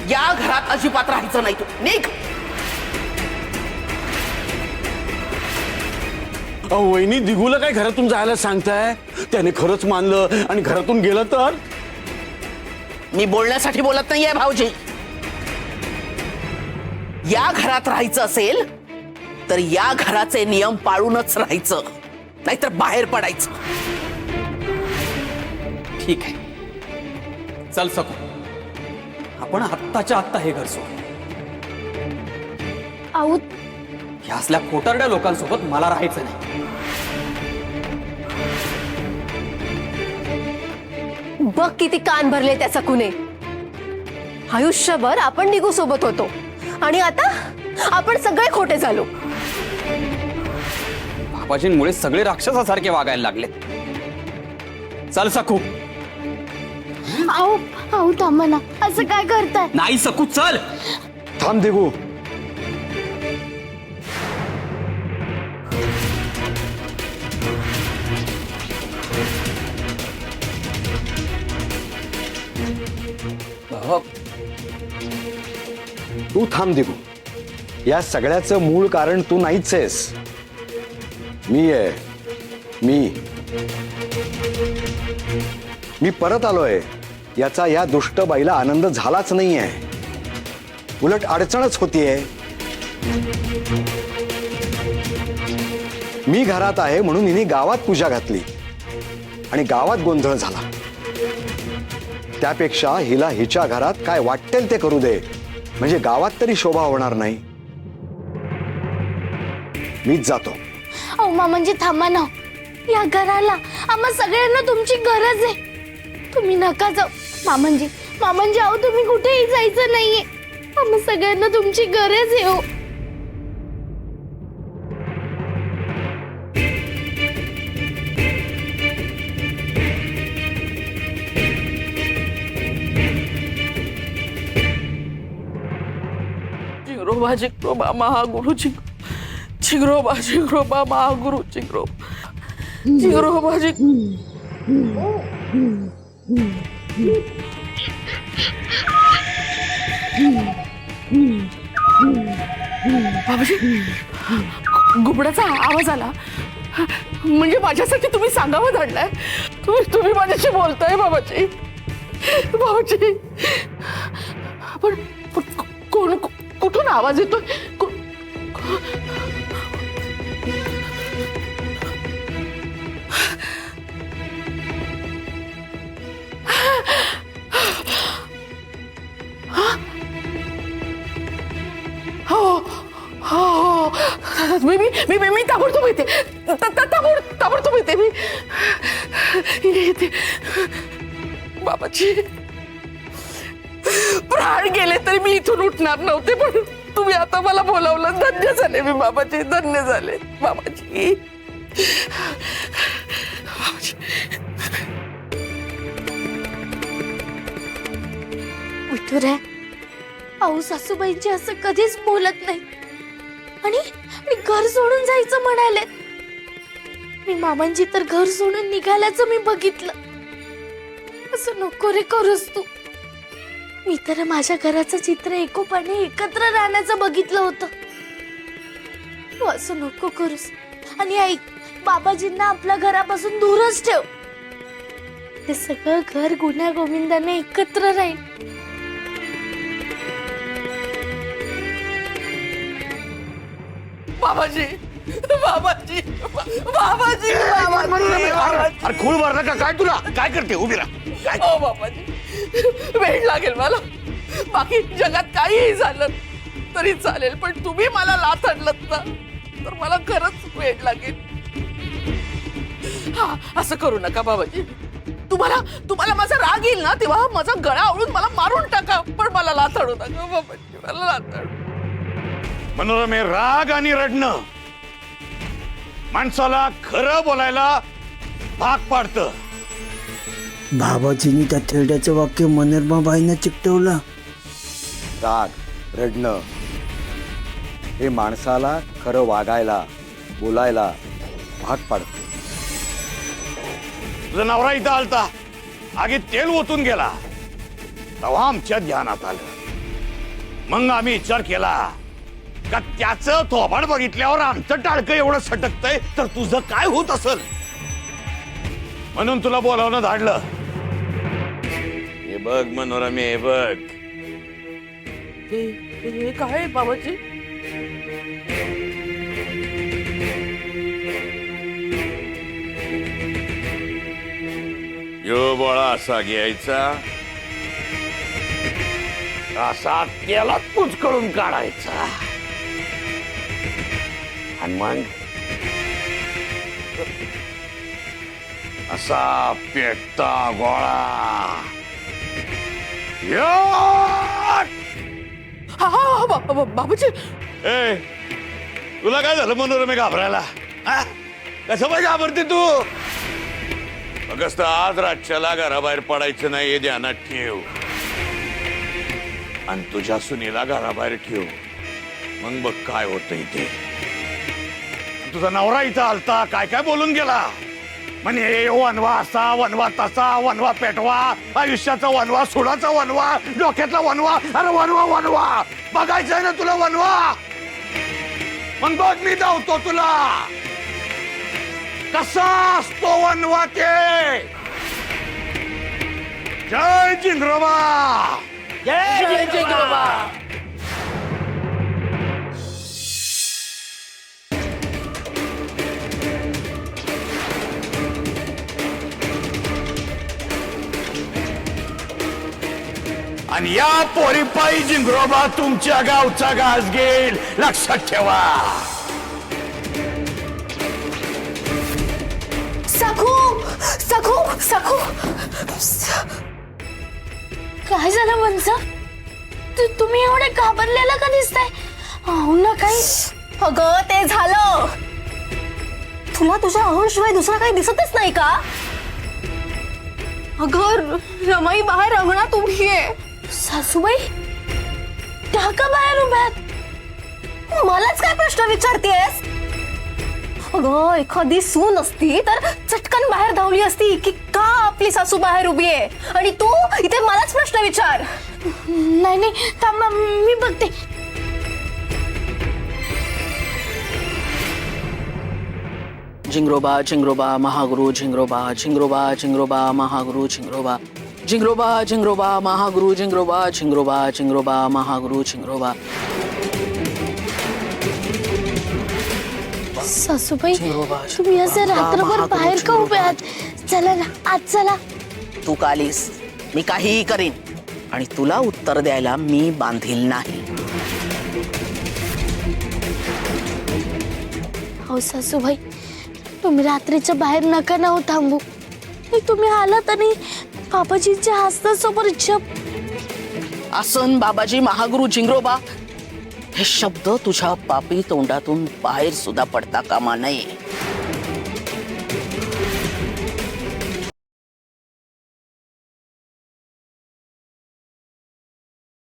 या घरात अजिबात राहायचं नाही तू, निघ. वहिनी दिगूला काय घरातून जायला सांगताय? त्याने खरंच मानलं आणि घरातून गेलं तर? मी बोलण्यासाठी बोलत नाहीये भाऊजी. या घरात राहायचं असेल तर या घराचे नियम पाळूनच राहायचं, नाहीतर बाहेर पडायचं. ठीक आहे, चल सकू, आपण आत्ताच्या आत्ता हे घर सोड. आऊ ह्या असल्या खोटारड्या लोकांसोबत मला राहायचं नाही. बघ किती कान भरले त्या सकूने. आयुष्यभर आपण निघू सोबत होतो आणि आता आपण सगळे खोटे झालो. बाबाजींमुळे सगळे राक्षसासारखे वागायला लागले. चल सकू. आऊ आऊ थांबा ना, असं काय करताय? नाही सकू, चल. थांब दिगू. तू थांब दिगू. या सगळ्याचं मूळ कारण तू नाहीच आहेस, मी आहे. मी परत आलोय याचा या दुष्ट बाईला आनंद झालाच नाहीये, उलट अडचणच होतीये. मी घरात आहे म्हणून हिने गावात पूजा घातली आणि गावात गोंधळ झाला. त्यापेक्षा हिला हिच्या घरात काय वाटेल ते करू दे, म्हणजे गावात तरी शोभा होणार नाही. मीच जातो. अहो मामांजी थांबा ना, या घराला आम्हा सगळ्यांना तुमची गरज आहे. तुम्ही नका जाऊ मामांजी. मामांजी अहो तुम्ही कुठेही जायचं नाहीये, आम्हा सगळ्यांना तुमची गरज आहे. हो जिग्रोबा जिग्रोबा महागुरु जिग्रोबा जिग्रोबा महागुरु जिग्रोबा बाबाजी, घुबडाचा आवाज आला म्हणजे माझ्यासाठी तुम्ही सांगावं धाडलाय. तुम्ही माझ्याशी बोलताय बाबाजी. बाबाजी पण कोण कुठून आवाज येतोय? मी ताबडतोब येते, ताबडतोब येते मी. बाबाजी प्राण गेले तरी मी इथून उठणार नव्हते, पण तुम्ही आता मला बोलावलं, धन्य झाले मी बाबाजी, धन्य झाले बाबाजी. विठुराय, अहो सासूबाईंची असं कधीच बोलत नाही आणि मी घर सोडून जायचं म्हणाले. मी मामांची तर घर सोडून निघाल्याचं मी बघितलं. असं नको रे करूस तू. मी तर माझ्या घराचं चित्र एकोपाने एकत्र राहण्याचं बघितलं होतं. तू असं नको करूस. आणि ऐक, बाबाजींना आपल्या घरापासून दूरच ठेव. ते सगळं घर गुन्ह्या गोविंदाने एकत्र राहील. बाबाजी बाबाजी बाबाजी अरे खूळ मारला का काय तुला? काय करते? उभी राहा. ओ बाबाजी, वेळ लागेल मला. बाकी जगात काहीही झालं तरी चालेल, पण तुम्ही मला लाथ आणलत ना तर मला खरंच वेळ लागेल. हा, असं करू नका बाबाजी. तुम्हाला माझा राग येईल ना तेव्हा माझा गळा आवळून मला मारून टाका, पण मला लाथ आणू नका बाबाजी, मला लाथ आणू. मनोरमे, राग आणि रडणं माणसाला खरं बोलायला भाग पाडतं. बाबाजींनी त्या थेरड्याचं वाक्य मनोरमाबाईंना चिकटवलं. राग रडणं हे माणसाला खरं वागायला बोलायला भाग पाडतं. तुझा नवरा इथं आलता, आगीत तेल ओतून गेला, तेव्हा आमच्या ध्यानात आलं मग आम्ही विचार केला का त्याचं थोबाड बघितल्यावर आमचं टाळकं एवढं सटकतंय तर तुझं काय होत असेल म्हणून तुला बोलावणं धाडलं. हे बघ मनोरमे, हे बघ. हे काय बाबाजी? यो बोळा असा घ्यायचा, असा त्याला कुचकळून काढायचा आणि मग असा पेटता गोळा. बाबाजी ए तुला काय झालं मनोरमे घाबरायला? हा? कसं बाय घाबरते तू? अगस्त आज रातच्याला घराबाहेर पडायचं नाही हे ध्यानात ठेव आणि तुझ्या सुनीला घराबाहेर ठेव. मग बघ काय होतंय ते. तुझा नवरा इथं आलता, काय काय बोलून गेला म्हणे वनवा असा, वनवा तसा, वनवा पेटवा, आयुष्याचा वनवा, सुडाचा वनवा, डोक्यातला वनवा. अरे वनवा वनवा बघायचंय ना तुला वनवा? मग बघ मी धावतो तुला कसा असतो वनवा ते. जय जिंगरोबा. जय जय जय बाबा. आणि या पोरीपायी जिंगरोबा तुमच्या गावचा घास घेईल, लक्षात ठेवा. सखू सखू सखू काय झालं वंसा? तुम्ही एवढे घाबरलेला का दिसताय? अहो ना काही. अगं ते झालं. तुला तुझ्या अहोशिवाय दुसरा काही दिसतच नाही का? अगं रमाई बाहेर अंगणात उभी आहे. सासूबाई त्या का बाहेर उभ्यात? मलाच काय प्रश्न विचारतेस? अगं एखादी सून असती तर चटकन बाहेर धावली असती की का आपली सासू बाहेर उभी आहे आणि तू इथे मलाच प्रश्न विचार. नाही नाही थांबा मी बघते. जिंगरोबा जिंगरोबा महागुरु जिंगरोबा जिंगरोबा जिंगरोबा महागुरु जिंगरोबा जिंगरोबा जिंगरोबा महागुरु जिंगरोबा जिंगरोबा जिंगरोबा महागुरु जिंगरोबा. सासूबाई जिंगरोबा, तुम्ही असे रात्रभर बाहेर का उभे आहात? चला ना आज चला. तू कालीस मी काहीही करीन आणि तुला उत्तर द्यायला मी बांधील नाही. हो सासूबाई तुम्ही रात्रीच्या बाहेर नका ना हो थांबू. तुम्ही आलात आणि बाबाजींच्या हस्तासमोर जप. आसन बाबाजी महागुरु जिंगरोबा हे शब्द तुझ्या पापी तोंडातून बाहेर सुद्धा पडता कामा नये.